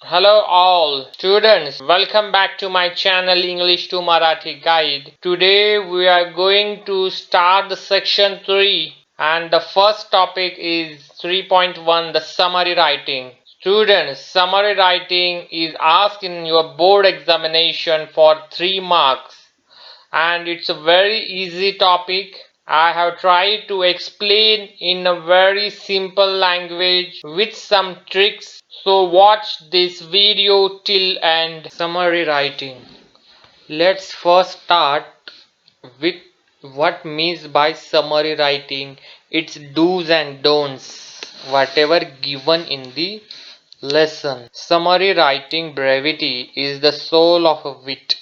Hello all students, welcome back to my channel English to Marathi Guide. Today we are going to start the section 3 and the first topic is 3.1, the summary writing. Students, summary writing is asked in your board examination for 3 marks and it's a very easy topic. I have tried to explain in a very simple language with some tricks. So watch this video till end. Summary writing. Let's first start with what means by summary writing, its do's and don'ts, whatever given in the lesson. Summary writing brevity is the soul of wit.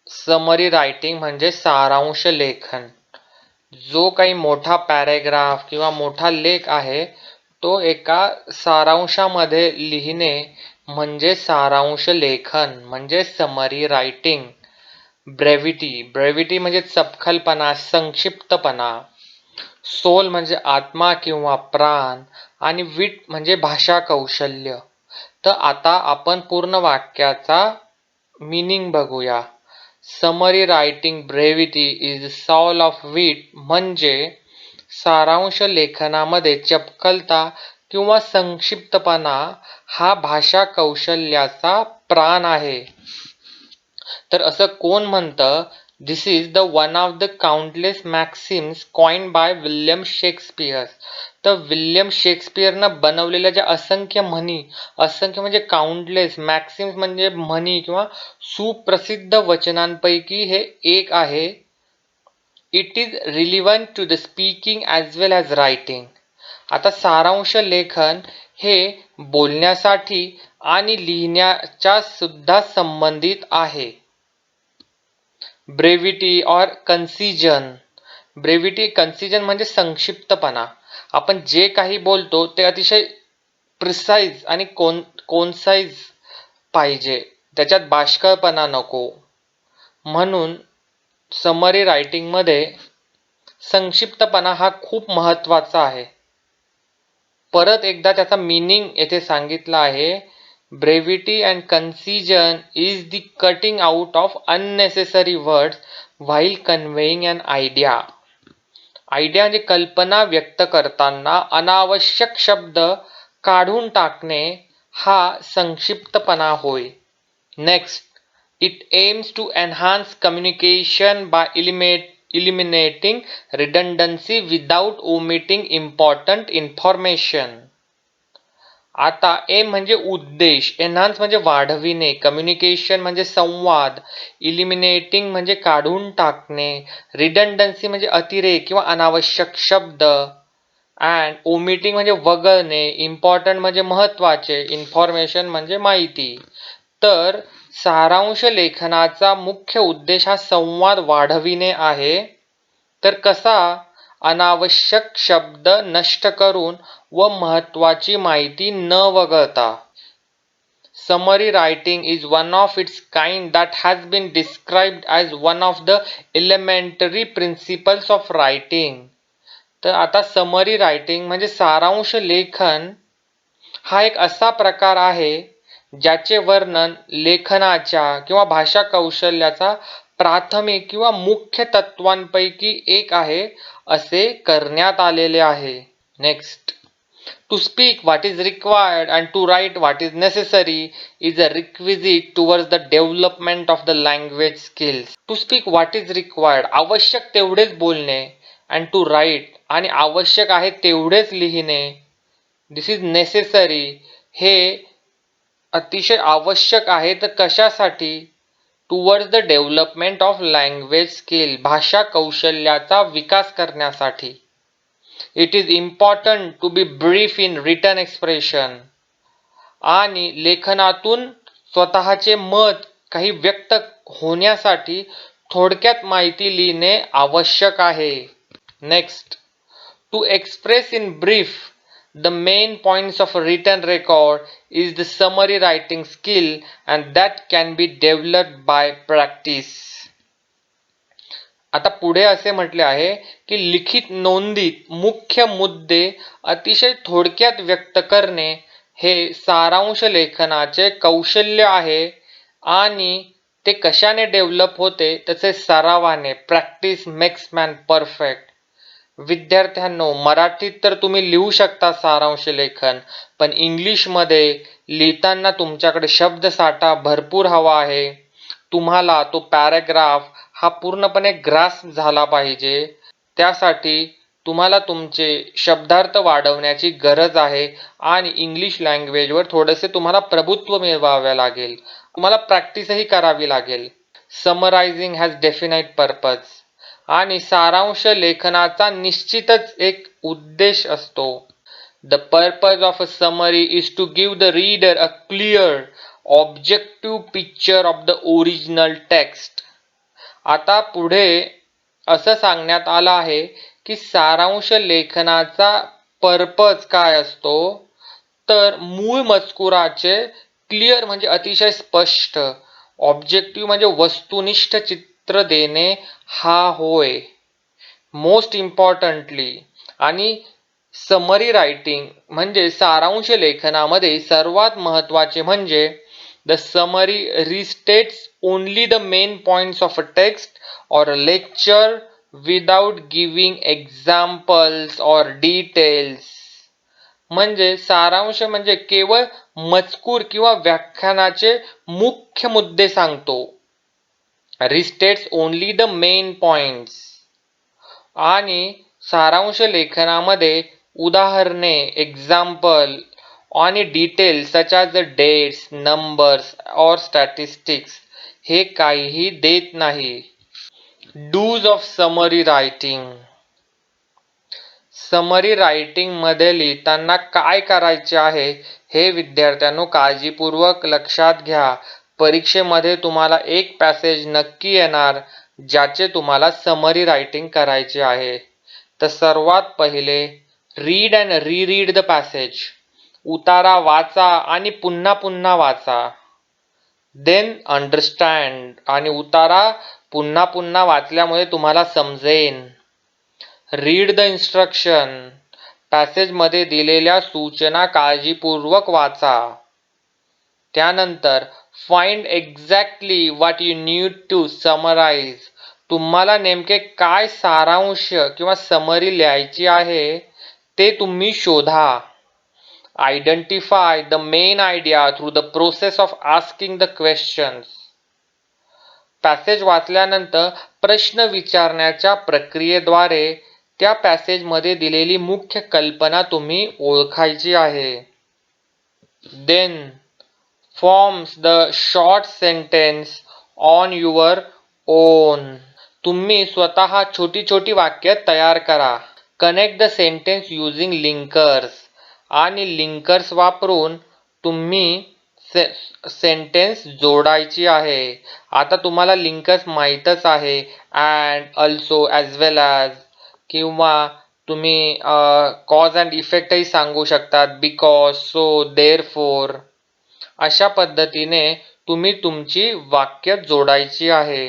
Summary writing म्हणजे सारांश लेखन. जो काही मोठा paragraph किंवा मोठा लेख आहे तो एका सारांशामध्ये लिहिणे म्हणजे सारांश लेखन म्हणजे समरी रायटिंग. ब्रेव्हिटी म्हणजे चपखलपणा, संक्षिप्तपणा. सोल म्हणजे आत्मा किंवा प्राण आणि विट म्हणजे भाषा कौशल्य. तर आता आपण पूर्ण वाक्याचा मीनिंग बघूया. Summary writing brevity is soul of wit म्हणजे सारांश लेखनामध्ये चपखलता किंवा संक्षिप्तपणा हा भाषा कौशल्याचा प्राण आहे. तर असं कोण म्हणतं? This is the one of the countless maxims coined by William Shakespeare. तर विल्यम शेक्सपियरनं बनवलेल्या ज्या असंख्य म्हणी, असंख्य म्हणजे काउंटलेस, मॅक्सिम्स म्हणजे म्हणी किंवा सुप्रसिद्ध वचनांपैकी हे एक आहे. It is relevant to the speaking as well as writing. आता सारांश लेखन हे बोलण्यासाठी आणि लिहिण्याच्या सुद्धा संबंधित आहे. Brevity or कन्सिजन. कन्सिजन म्हणजे संक्षिप्तपणा. आपण जे काही बोलतो ते अतिशय प्रिसाइज आणि कोन्साइज पाहिजे, त्याच्यात बाष्कळपणा नको. म्हणून समरी रायटिंगमध्ये संक्षिप्तपणा हा खूप महत्त्वाचा आहे. परत एकदा त्याचा मीनिंग येथे सांगितला आहे. Brevity and concision is the cutting out of unnecessary words while conveying an idea. Idea म्हणजे कल्पना व्यक्त करताना अनावश्यक शब्द काढून टाकणे हा संक्षिप्तपणा होय. Next, it aims to enhance communication by eliminating redundancy without omitting important information. आता एम म्हणजे उद्देश, एनहान्स म्हणजे वाढविणे, कम्युनिकेशन म्हणजे संवाद, इलिमिनेटिंग म्हणजे काढून टाकणे, रिडंडन्सी म्हणजे अतिरेक किंवा अनावश्यक शब्द, अँड ओमिटिंग म्हणजे वगळणे, इम्पॉर्टंट म्हणजे महत्त्वाचे, इन्फॉर्मेशन म्हणजे माहिती. तर सारांश लेखनाचा मुख्य उद्देश हा संवाद वाढविणे आहे. तर कसा? अनावश्यक शब्द नष्ट करून व महत्त्वाची माहिती न वगळता. Summary writing is one of its kind that has been described as one of the elementary principles of writing. तर आता समरी रायटिंग म्हणजे सारांश लेखन हा एक असा प्रकार आहे ज्याचे वर्णन लेखनाच्या किंवा भाषा कौशल्याचा प्राथमिक किंवा मुख्य तत्वांपैकी एक आहे असे करण्यात आलेले आहे. Next, to speak what is required and to write what is necessary is a requisite towards the development of the language skills. To speak what is required, आवश्यक तेवढेच बोलणे, अँड टू राईट आणि आवश्यक आहे तेवढेच लिहिणे. दिस इज नेसेसरी, हे अतिशय आवश्यक आहे. तर कशासाठी? Towards the development of language skill, भाषा कौशल्याचा विकास करण्यासाठी. It is important to be brief in written expression, आणि लेखनातून स्वतःचे मत काही व्यक्त होण्यासाठी थोडक्यात माहिती लिहिणे आवश्यक आहे. Next, to express in brief the main points of a written record is the summary writing skill and that can be developed by practice. आता पुढे असे म्हटले आहे की लिखित नोंदीत मुख्य मुद्दे अतिशय थोडक्यात व्यक्त करणे हे सारांश लेखनाचे कौशल्य आहे आणि ते कशाने डेव्हलप होते त्याचे सरावाने. Practice makes man perfect. विद्यार्थ्यांनो, मराठीत तर तुम्ही लिहू शकता सारांश लेखन, पण इंग्लिशमध्ये लिहिताना तुमच्याकडे शब्दसाठा भरपूर हवा आहे. तुम्हाला तो पॅराग्राफ हा पूर्णपणे ग्रास्प झाला पाहिजे. त्यासाठी तुम्हाला तुमचे शब्दार्थ वाढवण्याची गरज आहे आणि इंग्लिश लँग्वेजवर थोडेसे तुम्हाला प्रभुत्व मिळवावे लागेल. तुम्हाला प्रॅक्टिसही करावी लागेल. Summarising has definite purpose. आणि सारांश लेखनाचा निश्चितच एक उद्देश असतो. The purpose of a summary is to give the reader a clear objective picture of the original text. आता पुढे असं सांगण्यात आलं आहे की सारांश लेखनाचा पर्पज काय असतो, तर मूळ मजकुराचे क्लिअर म्हणजे अतिशय स्पष्ट, ऑब्जेक्टिव्ह म्हणजे वस्तुनिष्ठ चित्र देणे हा होय. Most importantly. आणि समरी रायटिंग म्हणजे सारांश लेखनामध्ये सर्वात महत्त्वाचे म्हणजे the summary restates only the main points of a text or a lecture without giving examples or details. म्हणजे सारांश म्हणजे केवळ मजकूर किंवा व्याख्यानाचे मुख्य मुद्दे सांगतो. Restates only the main points. आणि सारांश लेखनामध्ये उदाहरणे, एक्झाम्पल आणि details such as the dates, numbers और स्टॅटिस्टिक्स हे काहीही देत नाही. Dos of summary writing. Summary writing मध्ये लिहिताना काय करायचे आहे हे विद्यार्थ्यांनो काळजीपूर्वक लक्षात घ्या. परीक्षेमध्ये तुम्हाला एक पॅसेज नक्की येणार ज्याचे तुम्हाला समरी रायटिंग करायचे आहे. तर सर्वात पहिले read and reread the passage. उतारा वाचा आणि पुन्हा पुन्हा वाचा. Then understand. आणि उतारा पुन्हा पुन्हा वाचल्यामुळे तुम्हाला समजेन. Read the instruction. पॅसेजमध्ये दिलेल्या सूचना काळजीपूर्वक वाचा. त्यानंतर find exactly what you need to summarise. तुम्हाला नेमके काय सारांश किंवा समरी लिहायची आहे ते तुम्ही शोधा. Identify the main idea through the process of asking the questions. Passage वाचल्यानंतर प्रश्न विचारण्याच्या प्रक्रियेद्वारे त्या पॅसेजमध्ये दिलेली मुख्य कल्पना तुम्ही ओळखायची आहे. Then forms the short sentence on your own. तुम्ही स्वतः छोटी छोटी वाक्य तयार करा. Connect the sentence using linkers. आणि लिंकर्स वापरून तुम्ही सेंटेन्स जोडायची आहे. आता तुम्हाला लिंकर्स माहीतच आहे. And, also, as well as किंवा तुम्ही कॉज अँड इफेक्टही सांगू शकतात. Because, so, therefore. अशा पद्धतीने तुम्ही तुमची वाक्य जोडायची आहे.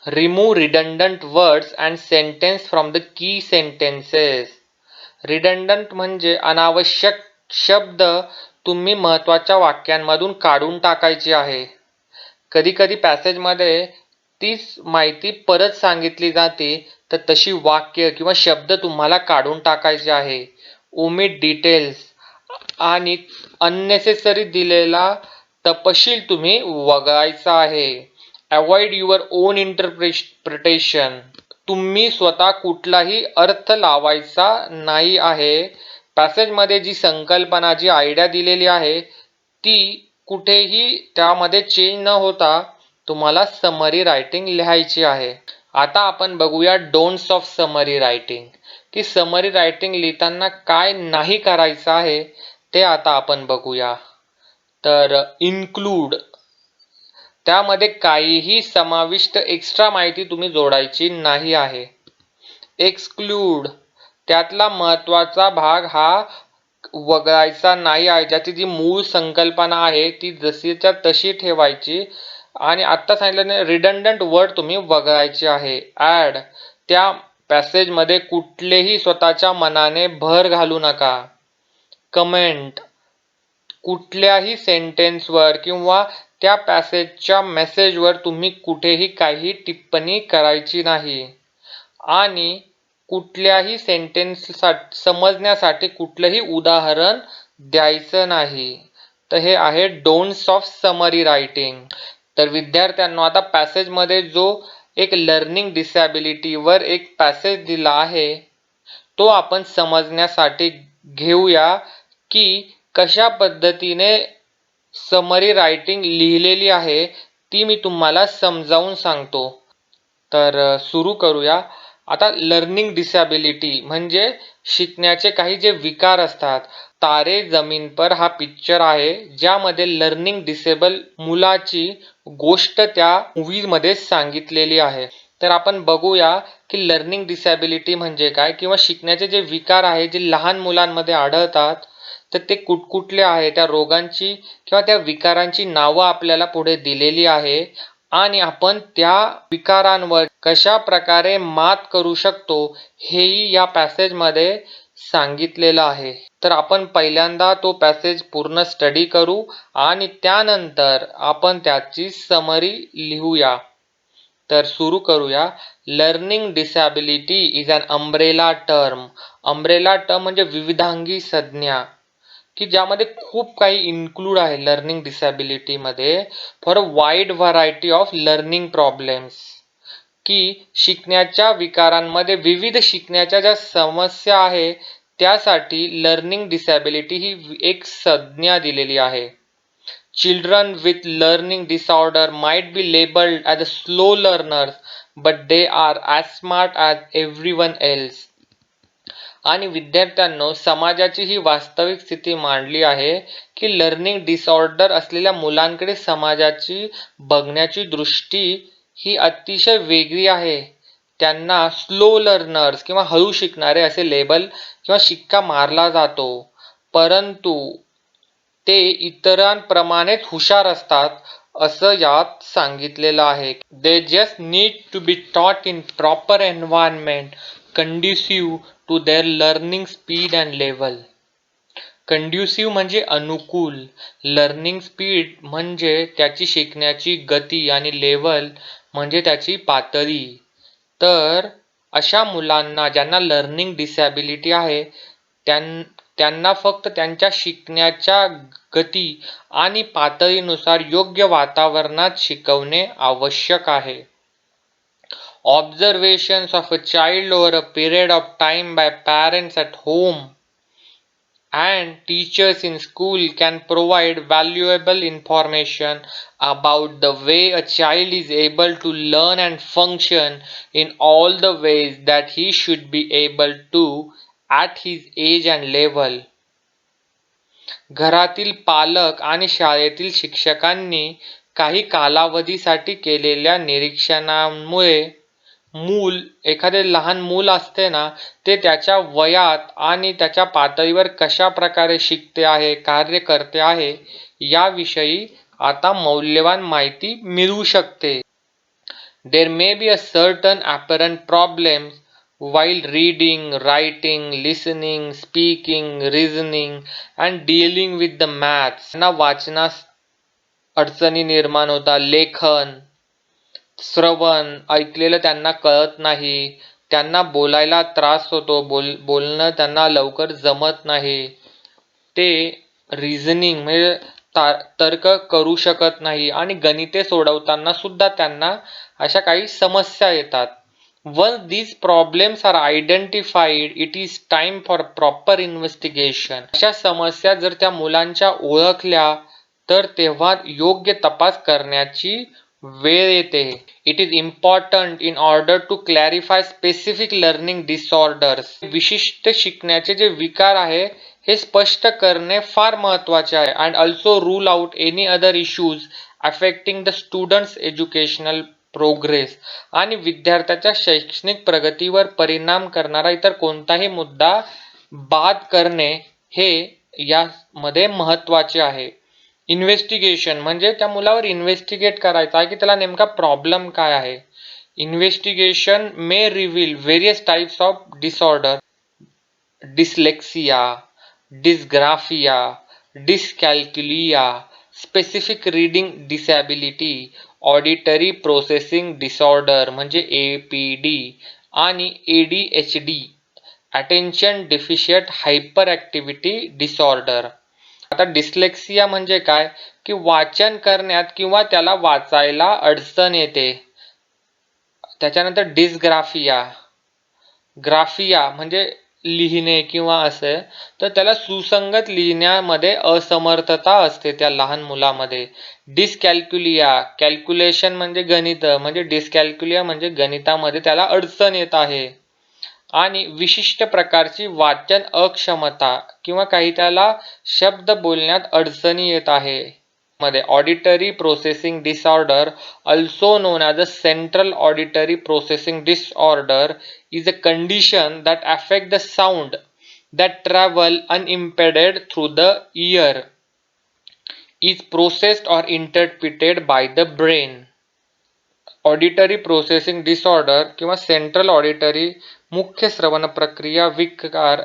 Remove redundant words and sentence from the key sentences. Redundant म्हणजे अनावश्यक शब्द तुम्ही महत्त्वाच्या वाक्यांमधून काढून टाकायची आहे. कधी कधी पॅसेजमध्ये तीच माहिती परत सांगितली जाते, तर तशी वाक्य किंवा शब्द तुम्हाला काढून टाकायचे आहे. ओमिट डिटेल्स आणि अननेसेसरी दिलेला तपशील तुम्ही वगळायचा आहे. Avoid your on interpretation. तुम्ही स्वतः कुठलाही अर्थ लावायचा नाही आहे. पॅसेजमध्ये जी संकल्पना, जी आयडिया दिलेली आहे ती कुठेही त्यामध्ये चेंज न होता तुम्हाला समरी रायटिंग लिहायची आहे. आता आपण बघूया डोंट्स ऑफ समरी रायटिंग, की समरी रायटिंग लिहिताना काय नाही करायचं आहे ते आता आपण बघूया. तर इन्क्लूड. त्यामध्ये काहीही समाविष्ट एक्स्ट्रा माहिती तुम्ही जोडायची नाही आहे. एक्सक्लूड. त्यातला महत्त्वाचा भाग हा वगळायचा नाही आहे. ज्याची जी मूळ संकल्पना आहे ती जशीच्या तशी ठेवायची. आणि आत्ता सांगितल्याने रिडंडंट वर्ड तुम्ही वगळायचे आहे. ॲड. त्या पॅसेजमध्ये कुठलेही स्वतःच्या मनाने भर घालू नका. कमेंट. कुठल्याही सेंटेन्सवर किंवा त्या पॅसेजच्या मेसेजवर तुम्ही कुठेही काही टिप्पणी करायची नाही आणि कुठल्याही सेंटेन्स समजण्यासाठी कुठलंही उदाहरण द्यायचं नाही. तर हे आहे डोंट्स ऑफ समरी रायटिंग. तर विद्यार्थ्यांनो, आता पॅसेजमध्ये जो एक लर्निंग डिसॅबिलिटीवर एक पॅसेज दिला आहे तो आपण समजण्यासाठी घेऊया की कशा पद्धतीने समरी रायटिंग लिहिलेली आहे ती मी तुम्हाला समजावून सांगतो. तर सुरू करूया. आता लर्निंग डिसॅबिलिटी म्हणजे शिकण्याचे काही जे विकार असतात. तारे जमीन पर हा पिक्चर आहे ज्यामध्ये लर्निंग डिसेबल मुलाची गोष्ट त्या मूवीमध्ये सांगितलेली आहे. तर आपण बघूया की लर्निंग डिसॅबिलिटी म्हणजे काय किंवा शिकण्याचे जे विकार आहे जे लहान मुलांमध्ये आढळतात तर ते कुठकुठले आहे, त्या रोगांची किंवा त्या विकारांची नावं आपल्याला पुढे दिलेली आहे आणि आपण त्या विकारांवर कशा प्रकारे मात करू शकतो हेही या पॅसेजमध्ये सांगितलेलं आहे. तर आपण पहिल्यांदा तो पॅसेज पूर्ण स्टडी करू आणि त्यानंतर आपण त्याची समरी लिहूया. तर सुरू करूया. Learning disability is an umbrella term. Umbrella term म्हणजे विविधांगी संज्ञा की ज्यामध्ये खूप काही इन्क्लूड आहे लर्निंग डिसॅबिलिटीमध्ये for a wide variety of learning problems. की शिकण्याच्या विकारांमध्ये विविध शिकण्याच्या ज्या समस्या आहे त्यासाठी लर्निंग डिसॅबिलिटी ही एक संज्ञा दिलेली आहे. Children with learning disorder might be labelled as a slow learners but they are as smart as everyone else. आणि विद्यार्थ्यांनो, समाजाची ही वास्तविक स्थिती मांडली आहे की लर्निंग डिसऑर्डर असलेल्या मुलांकडे समाजाची बघण्याची दृष्टी ही अतिशय वेगळी आहे. त्यांना स्लो लर्नर्स किंवा हळू शिकणारे असे लेबल किंवा शिक्का मारला जातो, परंतु ते इतरांप्रमाणेच हुशार असतात असं यात सांगितलेलं आहे. They just need to be taught in proper environment conducive to their learning speed and level. Conducive म्हणजे अनुकूल, लर्निंग स्पीड म्हणजे त्याची शिकण्याची गती आणि लेवल म्हणजे त्याची पातळी. तर अशा मुलांना ज्यांना लर्निंग डिसॅबिलिटी आहे त्यांना फक्त त्यांच्या शिकण्याच्या गती आणि पातळीनुसार योग्य वातावरणात शिकवणे आवश्यक आहे. Observations of a child over a period of time by parents at home and teachers in school can provide valuable information about the way a child is able to learn and function in all the ways that he should be able to at his age and level. घरातील पालक आणि शाळेतील शिक्षकांनी काही कालावधीसाठी केलेल्या निरीक्षणांमुळे एखादे लहान मूल असते ना ते त्याच्या वयात आणि त्याच्या पातळीवर कशा प्रकारे शिकते आहे, कार्य करते आहे याविषयी आता मौल्यवान माहिती मिळू शकते. There may be a certain apparent problems while reading, writing, listening, speaking, reasoning and dealing with the maths. त्यांना वाचनास अडचणी निर्माण होतात, लेखन, श्रवण, ऐकलेलं त्यांना कळत नाही, त्यांना बोलायला त्रास होतो, बोलणं त्यांना लवकर जमत नाही, ते रिझनिंग म्हणजे तर्क करू शकत नाही आणि गणिते सोडवताना सुद्धा त्यांना अशा काही समस्या येतात. Once these problems are identified, it is time for proper investigation. अशा समस्या जर त्या मुलांच्या ओळखल्या तर तेव्हा योग्य तपास करण्याची वेळ येते. It is important in order to clarify specific learning disorders. विशिष्ट शिकण्याचे जे विकार आहे हे स्पष्ट करणे फार महत्त्वाचे आहे and also rule out any other issues affecting the student's educational progress. आणि विद्यार्थ्याच्या शैक्षणिक प्रगतीवर परिणाम करणारा इतर कोणताही मुद्दा बाद करणे हे यामध्ये महत्त्वाचे आहे. इन्व्हेस्टिगेशन म्हणजे त्या मुलावर इन्व्हेस्टिगेट करायचं आहे की त्याला नेमका प्रॉब्लेम काय आहे. Investigation may reveal various types of disorder, dyslexia, dysgraphia, dyscalculia, specific reading disability, auditory processing disorder म्हणजे APD आणि ADHD, attention deficit hyperactivity disorder. आता डिस्लेक्सिया म्हणजे काय की वाचन करण्यात किंवा त्याला वाचायला अडचण येते. त्याच्यानंतर डिस्ग्राफिया, ग्राफिया म्हणजे लिहिणे किंवा असे, तर त्याला सुसंगत लिहिण्यामध्ये असमर्थता असते त्या लहान मुलामध्ये. डिस्कॅल्क्युलिया, कॅल्क्युलेशन म्हणजे गणित, म्हणजे डिस्कॅल्क्युलिया म्हणजे गणितामध्ये त्याला अडचण येत आहे. आणि विशिष्ट प्रकारची वाचन अक्षमता किंवा काही त्याला शब्द बोलण्यात अडचणी येत आहे. मध्ये auditory processing disorder, also known as a central auditory processing disorder, is a condition that affect the sound that travel unimpeded through the ear, is processed or interpreted by the brain. Auditory processing disorder किंवा central auditory मुख्य श्रवण प्रक्रिया विकार,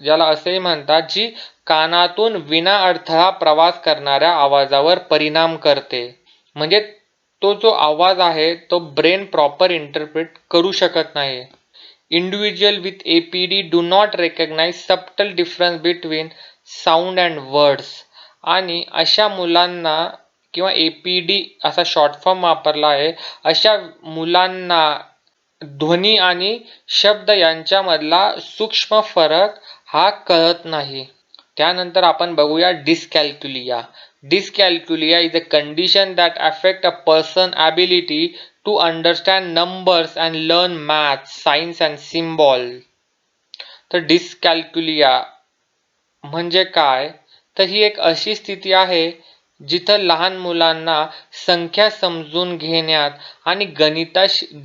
ज्याला असेही म्हणतात, जी कानातून विना अडथळा प्रवास करणाऱ्या आवाजावर परिणाम करते. म्हणजे तो जो आवाज आहे तो ब्रेन प्रॉपर इंटरप्रिट करू शकत नाही. Individual with APD do not recognise subtle difference between sound and words. आणि अशा मुलांना किंवा APD असा शॉर्ट फॉर्म वापरला आहे, अशा मुलांना ध्वनी आणि शब्द यांच्यामधला सूक्ष्म फरक हा कळत नाही. त्यानंतर आपण बघूया dyscalculia. Dyscalculia is a condition that affect a person ability to understand numbers and learn math, science and symbol. तर डिस्कॅल्क्युलिया म्हणजे काय, तर ही एक अशी स्थिती आहे जिथं लहान मुलांना संख्या समजून घेण्यात आणि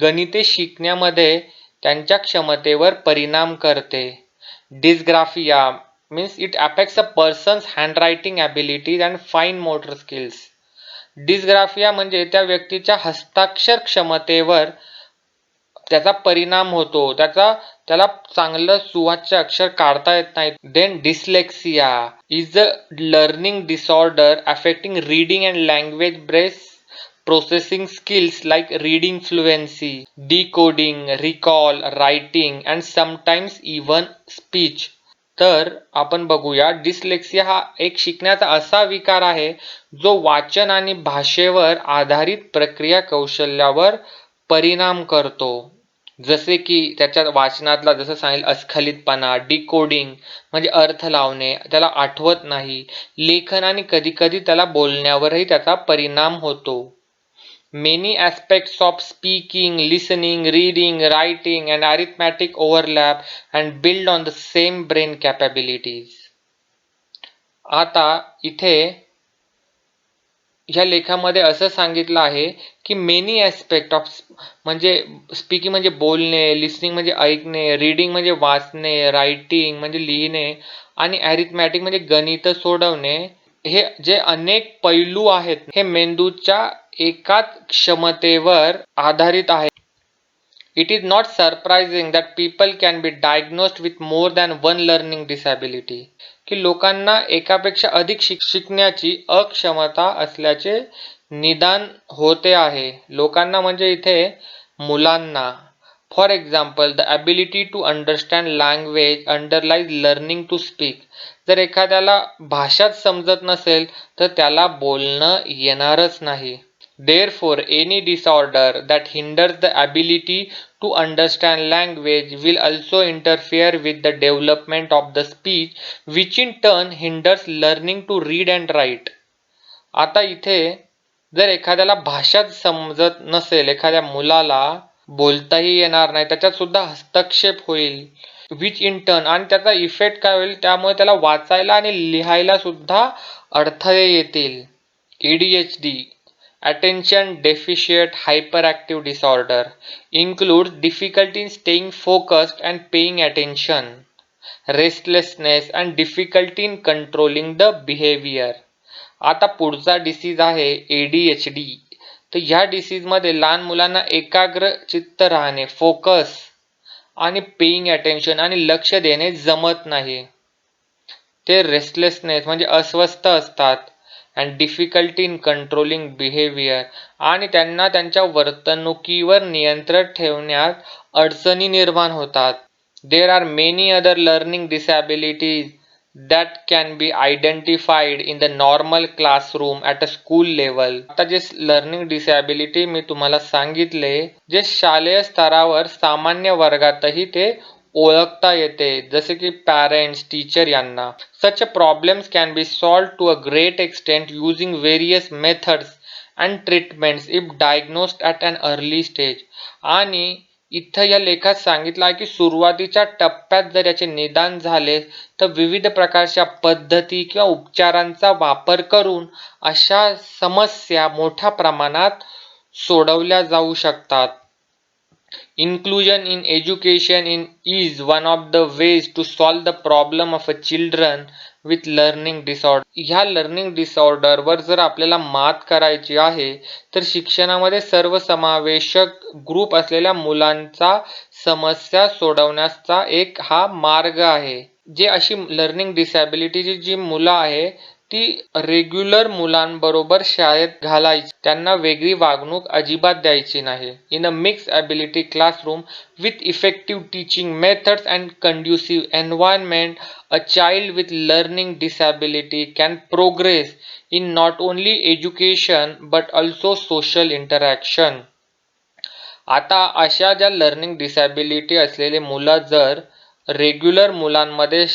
गणिते शिकण्यामध्ये त्यांच्या क्षमतेवर परिणाम करते. Dysgraphia means it affects a person's handwriting abilities and fine motor skills. Dysgraphia म्हणजे त्या व्यक्तीच्या हस्ताक्षर क्षमतेवर त्याचा परिणाम होतो, त्याला चांगलं सुवाच्य अक्षर काढता येत नाही. Then dyslexia is a learning disorder affecting reading and language based processing skills like reading fluency, decoding, recall, writing and sometimes even speech. तर आपण बघूया, डिस्लेक्सिया हा एक शिकण्याचा असा विकार आहे जो वाचन आणि भाषेवर आधारित प्रक्रिया कौशल्यावर परिणाम करतो. जसे की त्याच्या वाचनातला जसं सांगेल अस्खलितपणा, डिकोडिंग म्हणजे अर्थ लावणे, त्याला आठवत नाही, लेखन आणि कधीकधी त्याला बोलण्यावरही त्याचा परिणाम होतो. Many aspects of speaking, listening, reading, writing and arithmetic overlap and build on the same brain capabilities. आता इथे ह्या लेखामध्ये असं सांगितलं आहे की मेनी ॲस्पेक्ट ऑफ म्हणजे स्पीकिंग म्हणजे बोलणे, लिसनिंग म्हणजे ऐकणे, रीडिंग म्हणजे वाचणे, रायटिंग म्हणजे लिहिणे आणि ॲरिथमॅटिक म्हणजे गणित सोडवणे, हे जे अनेक पैलू आहेत हे मेंदूच्या एकाच क्षमतेवर आधारित आहे. It is not surprising that people can be diagnosed with more than one learning disability. की लोकांना एकापेक्षा अधिक शिकण्याची अक्षमता असल्याचे निदान होते आहे. लोकांना म्हणजे इथे मुलांना. For example, the ability to understand language underlies learning to speak. जर एखाद्याला भाषाच समजत नसेल तर त्याला बोलणं येणारच नाही. Therefore, any disorder that hinders the ability to understand language will also interfere with the development of the speech, which in turn hinders learning to read and write. आता इथे जर एखाद्याला भाषाच समजत नसेल, एखाद्या मुलाला बोलताही येणार नाही, त्याच्यात सुद्धा हस्तक्षेप होईल, विच इन टर्न, आणि त्याचा इफेक्ट काय होईल, त्यामुळे त्याला वाचायला आणि लिहायला सुद्धा अडथळे येतील. ADHD, Attention Deficit Hyperactive Disorder, includes difficulty in staying focused and paying attention, restlessness and difficulty in controlling the behavior. आता पुढचा डिसीज आहे ADHD. तर ह्या डिसीजमध्ये लहान मुलांना एकाग्र चित्त राहणे, फोकस आणि पेईंग अटेन्शन आणि लक्ष देणे जमत नाही. ते रेस्टलेसनेस म्हणजे अस्वस्थ असतात and difficulty in controlling behaviour, आणि त्यांना त्यांच्या वर्तणुकीवर नियंत्रण ठेवण्यात अडचणी निर्माण होतात. There are many other learning disabilities that can be identified in the normal classroom at a school level. आता जे लर्निंग डिसॅबिलिटी मी तुम्हाला सांगितले, जे शालेय स्तरावर सामान्य वर्गातही ते ओळखता येते, जसे की पॅरेंट्स, टीचर यांना. Such problems can be solved to a great extent using various methods and treatments if diagnosed at an early stage. आणि इथं या लेखात सांगितलं आहे की सुरुवातीच्या टप्प्यात जर याचे निदान झाले तर विविध प्रकारच्या पद्धती किंवा उपचारांचा वापर करून अशा समस्या मोठ्या प्रमाणात सोडवल्या जाऊ शकतात. Inclusion in education is one of the ways to solve the problem of a children with learning disorder. ह्या लर्निंग डिसऑर्डरवर जर आपल्याला मात करायची आहे तर शिक्षणामध्ये सर्वसमावेशक ग्रुप असलेल्या मुलांचा समस्या सोडवण्याचा एक हा मार्ग आहे. जे अशी लर्निंग डिसॅबिलिटीची जी मुलं आहे ती रेग्युलर मुलांबरोबर शाळेत घालायची, त्यांना वेगळी वागणूक अजिबात द्यायची नाही. In a mix ability classroom with effective teaching methods and conducive environment, a child with learning disability can progress in not only education but also social interaction. आता अशा ज्या लर्निंग डिसॅबिलिटी असलेले मुलं जर रेग्युलर मुलांमध्ये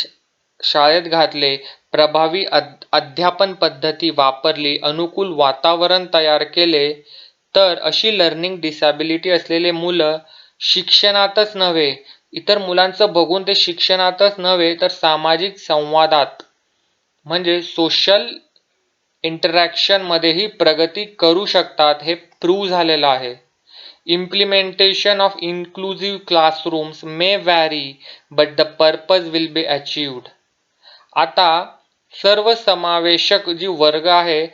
शाळेत घातले, प्रभावी अध्यापन पद्धती वापरली, अनुकूल वातावरण तयार केले, तर अशी लर्निंग डिसॅबिलिटी असलेले मुलं शिक्षणातच नव्हे, इतर मुलांचं बघून ते शिक्षणातच नव्हे तर सामाजिक संवादात म्हणजे सोशल इंटरॅक्शनमध्येही प्रगती करू शकतात, हे प्रूव्ह झालेलं आहे. Implementation of inclusive classrooms may vary, but the purpose will be achieved. आता सर्वसमावेशक जी वर्ग आहे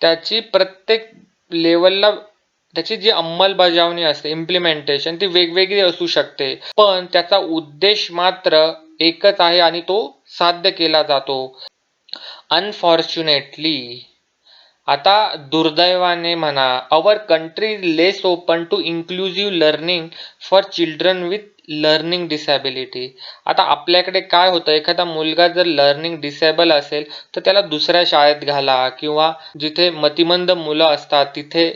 त्याची प्रत्येक लेवलला त्याची जी अंमलबजावणी असते, इम्प्लिमेंटेशन, ती वेगवेगळी असू शकते, पण त्याचा उद्देश मात्र एकच आहे आणि तो साध्य केला जातो. अनफॉर्च्युनेटली, आता दुर्दैवाने म्हणा, our country is less open to inclusive learning for children with learning disability. आता आपल्याकडे काय होतं, एखादा मुलगा जर लर्निंग डिसेबल असेल तर त्याला दुसऱ्या शाळेत घाला किंवा जिथे मतिमंद मुलं असतात तिथे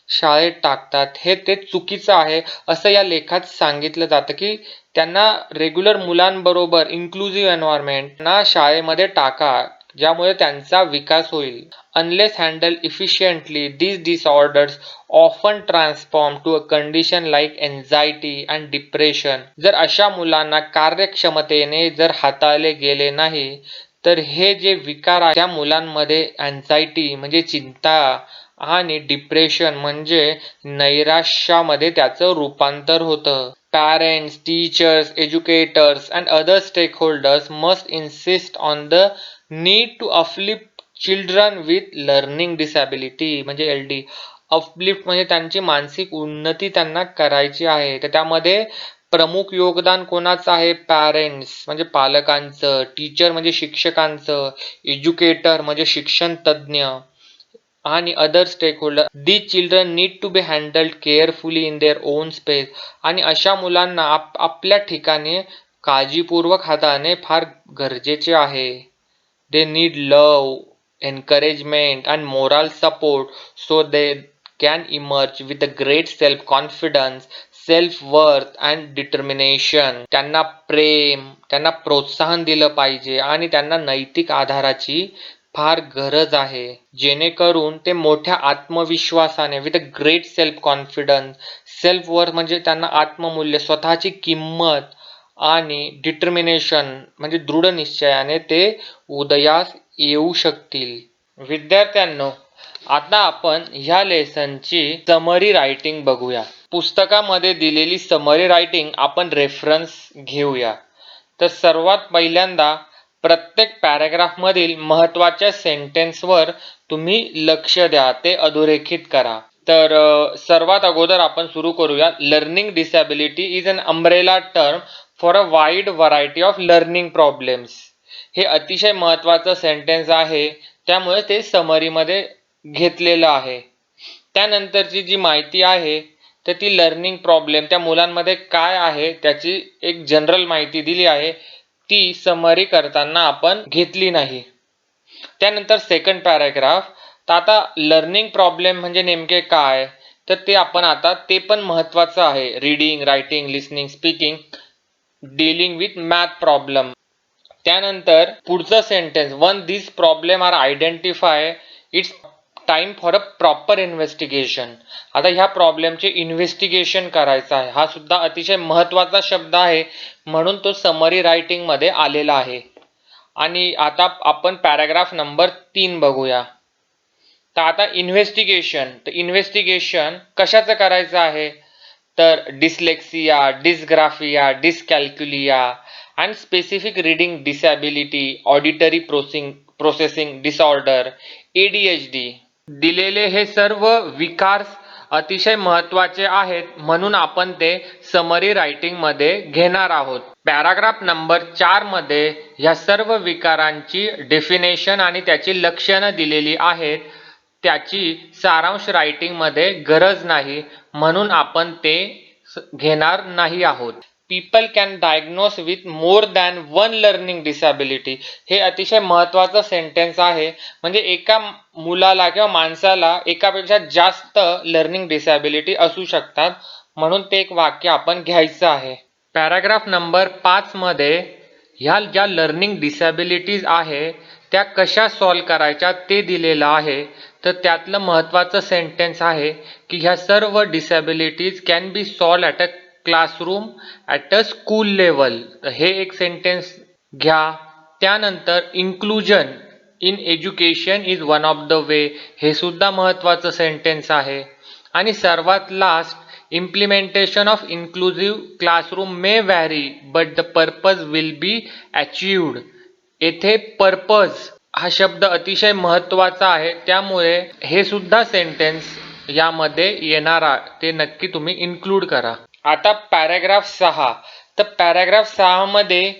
शाळेत टाकतात. ते चुकीचं आहे असं या लेखात सांगितलं जातं की त्यांना रेग्युलर मुलांबरोबर इन्क्लुझिव्ह एन्व्हायरमेंट ना शाळेमध्ये टाका, ज्यामुळे त्यांचा विकास होईल. Unless handled efficiently, these disorders often transform to a condition like anxiety and depression. जर अशा मुलांना कार्यक्षमतेने जर हाताळले गेले नाही तर हे जे विकार आहे त्या मुलांमध्ये अँझायटी म्हणजे चिंता आणि डिप्रेशन म्हणजे नैराश्यामध्ये त्याचं रूपांतर होतं. Parents, teachers, educators and other stakeholders must insist on the need to uplift children with learning disability म्हणजे LD. अपलिफ्ट म्हणजे त्यांची मानसिक उन्नती त्यांना करायची आहे, तर त्यामध्ये प्रमुख योगदान कोणाचं आहे? पॅरेंट्स म्हणजे पालकांचं, टीचर म्हणजे शिक्षकांचं, एज्युकेटर म्हणजे शिक्षण तज्ज्ञ आणि other stakeholder. These children need to be handled carefully in their own space. आणि अशा मुलांना आपल्या ठिकाणी काळजीपूर्वक हाताळणे फार गरजेचे आहे. They need love, encouragement and moral support so they can emerge with a great self-confidence, self-worth and determination. त्यांना प्रेम, त्यांना प्रोत्साहन दिलं पाहिजे आणि त्यांना नैतिक आधाराची फार गरज आहे, जेणेकरून ते मोठ्या आत्मविश्वासाने with a great self confidence, self worth म्हणजे त्यांना आत्ममूल्य, स्वतःची किंमत आणि डिटर्मिनेशन म्हणजे दृढ निश्चयाने ते उदयास येऊ शकतील. विद्यार्थ्यांनो, आता आपण ह्या लेसनची समरी रायटिंग बघूया. पुस्तकामध्ये दिलेली समरी रायटिंग आपण रेफरन्स घेऊया. तर सर्वात पहिल्यांदा प्रत्येक पॅराग्राफमधील महत्त्वाच्या सेंटेन्सवर तुम्ही लक्ष द्या, ते अधोरेखित करा. तर सर्वात अगोदर आपण सुरू करूया. Learning disability is an umbrella term for a wide variety of learning problems. हे अतिशय महत्त्वाचं सेंटेन्स आहे, त्यामुळे ते समरीमध्ये घेतलेलं आहे. त्यानंतरची जी माहिती आहे तर ती लर्निंग प्रॉब्लेम त्या मुलांमध्ये काय आहे त्याची एक जनरल माहिती दिली आहे, ती समरी करताना आपण घेतली नाही. त्यानंतर सेकंड पॅराग्राफ. तर आता लर्निंग प्रॉब्लेम म्हणजे नेमके काय, तर ते आपण आता ते पण महत्त्वाचं आहे. Reading, writing, listening, speaking, dealing with math problem. त्यानंतर पुढचं sentence, one this problem are identify it's time for a proper investigation. आता ह्या प्रॉब्लेमचे इन्व्हेस्टिगेशन करायचं आहे. हा सुद्धा अतिशय महत्त्वाचा शब्द आहे, म्हणून तो समरी रायटिंग मध्ये आलेला आहे. आणि आता आपण पॅराग्राफ नंबर 3 बघूया. तर आता इन्व्हेस्टिगेशन. तर इन्व्हेस्टिगेशन कशाचं करायचं आहे, तर dyslexia, dysgraphia, dyscalculia and specific reading disability, auditory processing disorder, ADHD दिलेले हे सर्व विकार अतिशय महत्त्वाचे आहेत, म्हणून आपण ते समरी रायटिंग मध्ये घेणार आहोत. पॅराग्राफ नंबर 4 मध्ये ह्या सर्व विकारांची डेफिनेशन आणि त्याची लक्षणं दिलेली आहेत. त्याची सारांश रायटिंग मध्ये गरज नाही, म्हणून आपण ते घेणार नाही आहोत. People can diagnose with more than one learning disability. हे अतिशय महत्त्वाचं सेंटेन्स आहे. म्हणजे एका मुलाला किंवा माणसाला एकापेक्षा जास्त लर्निंग डिसॅबिलिटी असू शकतात, म्हणून ते एक वाक्य आपण घ्यायचं आहे. पॅराग्राफ नंबर 5 मध्ये ह्या ज्या लर्निंग डिसॅबिलिटीज आहे त्या कशा सॉल्व करायच्या ते दिलेलं आहे. तर त्यातलं महत्त्वाचं सेंटेन्स आहे की ह्या सर्व disabilities can be solve at a classroom at a school level. हे एक सेंटेन्स घ्या. त्यानंतर inclusion in education is one of the way. हे सुद्धा महत्त्वाचं सेंटेन्स आहे. आणि सर्वात last, implementation of inclusive classroom may vary but the purpose will be achieved. येथे पर्पज हा शब्द अतिशय महत्त्वाचा आहे, त्यामुळे हे सुद्धा सेंटेन्स यामध्ये येणार ते नक्की तुम्ही इन्क्लूड करा. आता पॅराग्राफ 6. तर पॅराग्राफ 6 मध्ये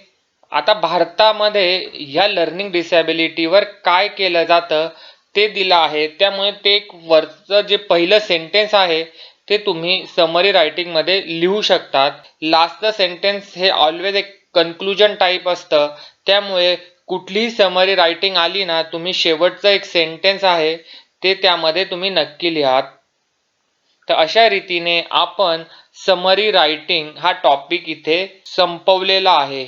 आता भारतामध्ये ह्या लर्निंग डिसॅबिलिटीवर काय केलं जातं ते दिलं आहे, त्यामुळे ते एक वरचं जे पहिलं सेंटेन्स आहे ते तुम्ही समरी रायटिंग मध्ये लिहू शकतात. लास्टचं सेंटेन्स हे ऑलवेज एक कन्क्लुजन टाईप असतं, त्यामुळे कुठलीही समरी रायटिंग आली ना, तुम्ही शेवटचं एक सेंटेन्स आहे ते त्यामध्ये तुम्ही नक्की लिहा. तर अशा रीतीने आपण समरी रायटिंग हा टॉपिक इथे संपवलेला आहे.